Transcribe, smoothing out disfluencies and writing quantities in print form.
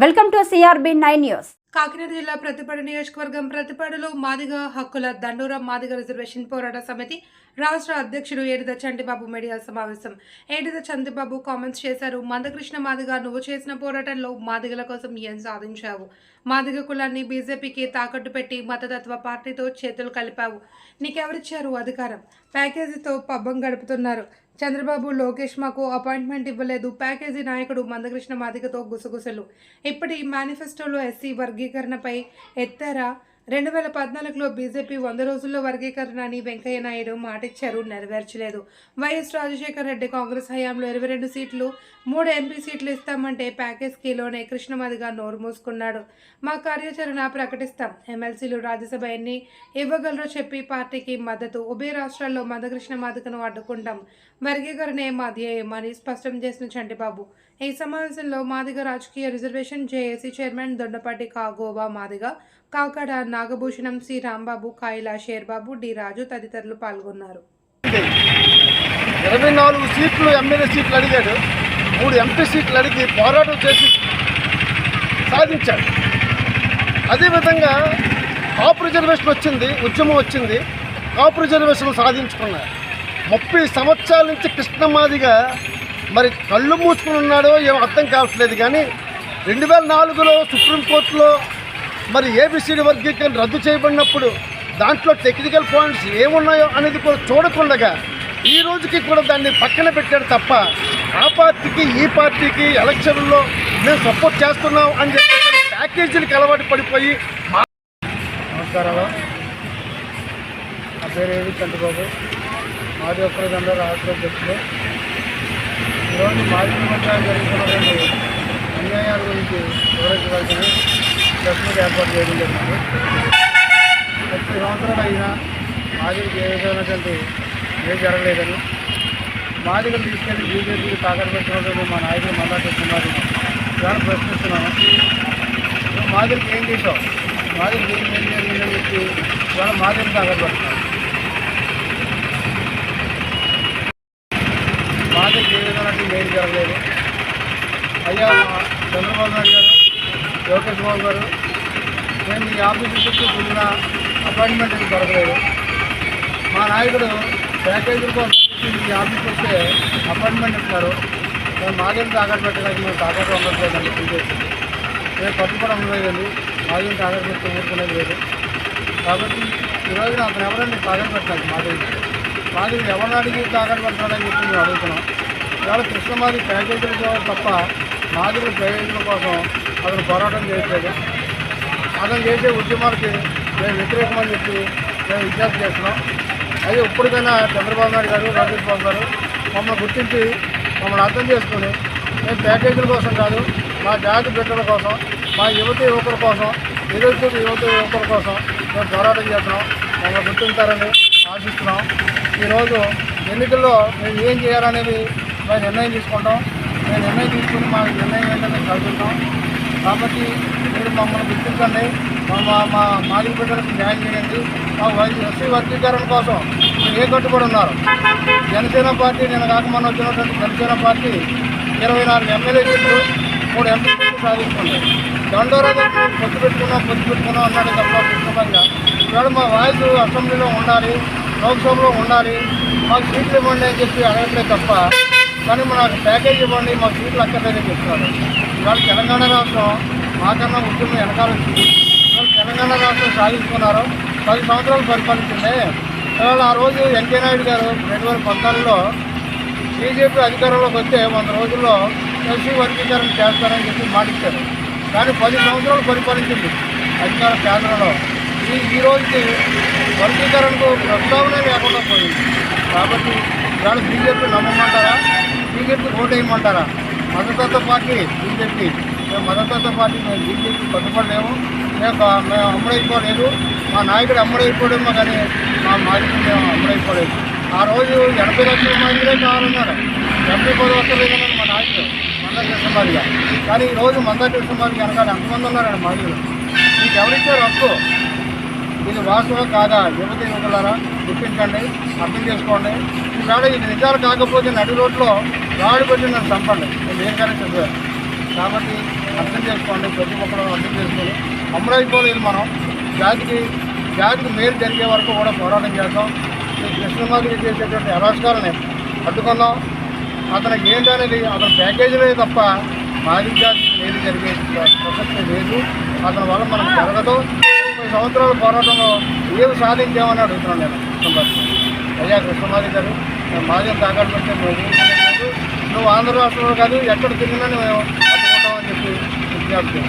Welcome to CRB9 news. Kakinada జిల్లా ప్రతిపాడు నియోజకవర్గం ప్రతిపాడులో మాదిగ హక్కుల దండోరా మాదిగ రిజర్వేషన్ పోరాట సమితి రాష్ట్ర అధ్యక్షుడు ఏడిద చంటిబాబు మీడియా సమావేశం. ఏడిద చంటిబాబు కామెంట్స్ చేశారు. మందకృష్ణ మాదిగ, నువ్వు చేసిన పోరాటంలో మాదిగల కోసం ఏం సాధించావు? మాదిగ కులాన్ని బీజేపీకి తాకట్టు పెట్టి మతతత్వ పార్టీతో చేతులు కలిపావు. నీకెవరిచ్చారు అధికారం? ప్యాకేజీతో పబ్బం గడుపుతున్నారు. చంద్రబాబు, లోకేష్ మాకు అపాయింట్మెంట్ ఇవ్వలేదు. ప్యాకేజీ నాయకుడు మందకృష్ణ మాదిగతో గుసగుసలు. ఇప్పటి మేనిఫెస్టోలో ఎస్సీ వర్గీకరణపై ఎత్తారా? 2014లో బీజేపీ 100 రోజుల్లో వర్గీకరణ అని వెంకయ్య నాయుడు మాటిచ్చారు, నెరవేర్చలేదు. వైఎస్ రాజశేఖర రెడ్డి కాంగ్రెస్ హయాంలో 22 సీట్లు, 3 ఎంపీ సీట్లు ఇస్తామంటే ప్యాకేజ్ కీలోనే కృష్ణమాదిగా నోరు మూసుకున్నాడు. మా కార్యాచరణ ప్రకటిస్తాం, ఎమ్మెల్సీలు, రాజ్యసభ ఎన్ని ఇవ్వగలరో చెప్పి పార్టీకి మద్దతు. ఉభయ రాష్ట్రాల్లో మందకృష్ణ మాదిగను అడ్డుకుంటాం, వర్గీకరణే మా ధ్యేయం అని స్పష్టం చేసిన చంటిబాబు ఈ సమావేశంలో మాదిగ రాజకీయ reservation JAC chairman Dondapati Kagova Madiga, Kakada Nagabhushanam, C Rambabu, Kayila Sherbabu, D Raju తదితరులు పాల్గొన్నారు. 24 సీట్లు ఎమ్మెల్యే సీట్లు అడిగాడు, 3 ఎంపీ సీట్లు అడిగి పోరాటం చేసి సాధించాడు. అదేవిధంగా కాపు రిజర్వేషన్ వచ్చింది, ఉద్యమం వచ్చింది, కాపు రిజర్వేషన్ సాధించుకున్నారు. 30 సంవత్సరాల నుంచి కృష్ణమాదిగా మరి కళ్ళు మూసుకుని ఉన్నాడో ఏమో అర్థం కావట్లేదు. కానీ 2004లో సుప్రీంకోర్టులో మరి ఏబిసిడి వర్గీకరణ రద్దు చేయబడినప్పుడు దాంట్లో టెక్నికల్ పాయింట్స్ ఏమున్నాయో అనేది కూడా చూడకుండా ఈ రోజుకి కూడా దాన్ని పక్కన పెట్టాడు తప్ప ఆ పార్టీకి ఈ పార్టీకి ఎలక్షన్లో మేము సపోర్ట్ చేస్తున్నాం అని చెప్పి ప్యాకేజీలకు అలవాటు పడిపోయి. నమస్కారాలు, నా పేరు ఏది చంద్రబాబు, మాది ఒక్కరిదండ రాష్ట్ర అధ్యక్షులు. ఈరోజు మాజీ మధ్య జరుగుతున్నటువంటి అన్యాయాల గురించి వివరించవలసింది ప్రశ్నకు ఏర్పాటు చేయడం జరిగింది. 30 సంవత్సరాలు అయినా మాదిరికి ఏ విధమైనటువంటి ఏం జరగలేదని మాదిగలు తీసుకెళ్లి బీజేపీకి తాకట్టు పెట్టినటువంటి మా నాయకులు మందాకృష్ణమాది ఇవాళ ప్రశ్నిస్తున్నాము. మాదిరికి ఏం చేసావు, మాదిరికి ఏం జరిగిందని చెప్పి ఇవాళ మాదిరిని తాకట్టు పెడుతున్నాం. మాదిరికి ఏ విధమైనటువంటి ఏం జరగలేదు. అయ్యా చంద్రబాబు నాయుడు గారు, లోకేష్ బాబు గారు, మేము ఈ ఆఫీసు చుట్టూ పొందిన అపాయింట్మెంట్ ఇది దొరకలేదు. మా నాయకుడు ప్యాకేజీల కోసం ఈ ఆఫీస్కి వస్తే అపాయింట్మెంట్ ఇస్తున్నారు. మేము మాదేం తాకట్టు పెట్టడానికి మేము తాకట్టు ఉండట్లేదండి. బీజేపీ మేము పట్టుకోవడం ఉండలేదండి, మాదేం తాకట్టు పెట్టి ఊరుకునేది లేదు. కాబట్టి ఈరోజున అతను ఎవరండి తాకట్టు పెట్టాలి? మాది ఎవరిని అడిగి తాకట్టు పెడతాడని చెప్పి మేము అడుగుతున్నాం. ఇవాళ కృష్ణమాది ప్యాకేజీల తప్ప మాదిరి ప్రయోజనం కోసం అతను పోరాటం చేయట్లేదు. అతను చేసే ఉద్యమాలకి మేము వ్యతిరేకమని చెప్పి మేము విజ్ఞప్తి చేస్తున్నాం. అయితే ఇప్పటికైనా చంద్రబాబు నాయుడు గారు, లోకేష్ బాబు గారు మమ్మల్ని గుర్తించి మమ్మల్ని అర్థం చేసుకుని మేము ప్యాకేజీల కోసం కాదు, మా జాతి బిడ్డల కోసం, మా యువకుల కోసం, నిరుద్యోగ యువకుల కోసం మేము పోరాటం చేస్తున్నాం. మమ్మల్ని గుర్తించారని ఆశిస్తున్నాం. ఈరోజు ఎన్నికల్లో మేము ఏం చేయాలనేది మేము నిర్ణయం తీసుకుంటాం. మేము నిర్ణయం తీసుకుని మా నిర్ణయం ఏంటనే చదువుతాం. కాబట్టి మీరు మమ్మల్ని గుర్తించండి, మా మాదిరి బిడ్డలకు న్యాయం చేయండి. మా ఎస్సీ వర్గీకరణ కోసం మీరు ఏ కట్టుబడి ఉన్నారు? జనసేన పార్టీ నేను కాకమని వచ్చినటువంటి జనసేన పార్టీ 24 ఎమ్మెల్యే సీట్లు, 3 ఎంపీ సీట్లు సాధిస్తుంది. దండోరా పొత్తు పెట్టుకున్నాం అన్నాడు తప్ప కృష్ణమాదిగా ఇవాళ మా వాయిస్ అసెంబ్లీలో ఉండాలి, లోక్సభలో ఉండాలి, మాకు సీట్లు ఇవ్వండి అని చెప్పి అడగట్లేదు తప్ప కానీ నాకు ప్యాకేజ్ ఇవ్వండి, మాకు సీట్లు అక్కర్లేదని చెప్తున్నారు. ఇవాళ తెలంగాణ రాష్ట్రం మాకన్నా ఉద్యమం వెనకాల వచ్చింది. ఇవాళ తెలంగాణ రాష్ట్రం సాధించుకున్నారు, 10 సంవత్సరాలు పరిపాలించింది. ఇవాళ ఆ రోజు వెంకయ్య నాయుడు గారు 2014లో బీజేపీ అధికారంలోకి వస్తే 100 రోజుల్లో ఎస్సీ వర్గీకరణ చేస్తారని చెప్పి మాటిచ్చారు. కానీ 10 సంవత్సరాలు పరిపాలించింది అధికార కేంద్రంలో. ఈ రోజుకి వర్గీకరణకు ప్రస్తావనే లేకుండా పోయింది. కాబట్టి ఇవాళ బీజేపీ నమ్మమంటారా, బీజేపీ ఓటు వేయమంటారా? మతతత్వ పార్టీ బీజేపీ, మేము మతతత్వ పార్టీ, మేము బీజేపీ కట్టుబడలేము, మేము అమ్ముడైపోలేదు. మా నాయకుడు అమ్ముడైపోవడేమో కానీ మా మాదిరి మేము అమ్ముడైపోలేదు. ఆ రోజు 80 లక్షల మందిరే కావాలన్నారు, ఎంపీ పదవి వస్తలేదన్నారు మా నాయకుడు మందకృష్ణమాదిగా. కానీ ఈరోజు మందకృష్ణమాదిగా వెనకాల ఎంతమంది ఉన్నారండి మాదిరిలో? మీకు ఎవరిచ్చారు హక్కు? ఇది వాస్తవం కాదా? యువకులారా గుర్తించండి, అర్థం చేసుకోండి. ఈవేళ ఇది నిజాలు కాకపోతే నడి రోడ్లో రాడు పెట్టి నన్ను చంపండి, నేను దేనికైనా చదివాను. కాబట్టి అర్థం చేసుకోండి, ప్రతి ఒక్కరు అర్థం చేసుకొని అమ్ముడైపోలేదు. మనం జాతికి మేలు జరిగే వరకు కూడా పోరాటం చేద్దాం. ఈ కృష్ణమాదిరి చేసేటువంటి అరాచకాలని అడ్డుకుందాం. అతనికి ఏంటనేది అతని ప్యాకేజీలే తప్ప మాదిరి జాతికి మేలు జరిగే ప్రసక్తి లేదు. అతని వల్ల మనకు జరగదు. 30 సంవత్సరాల పోరాటంలో ఏమి సాధించామని అడుగుతున్నాను నేను కృష్ణమాదిరి. అయ్యా కృష్ణమాదిరి గారు, మేము మాదిరిని తాకాడు పెడితే నువ్వు ఆంధ్ర రాష్ట్రంలో కాదు ఎక్కడ తిరిగినా మేము అడ్డుకుంటామని చెప్పి విజ్ఞప్తి.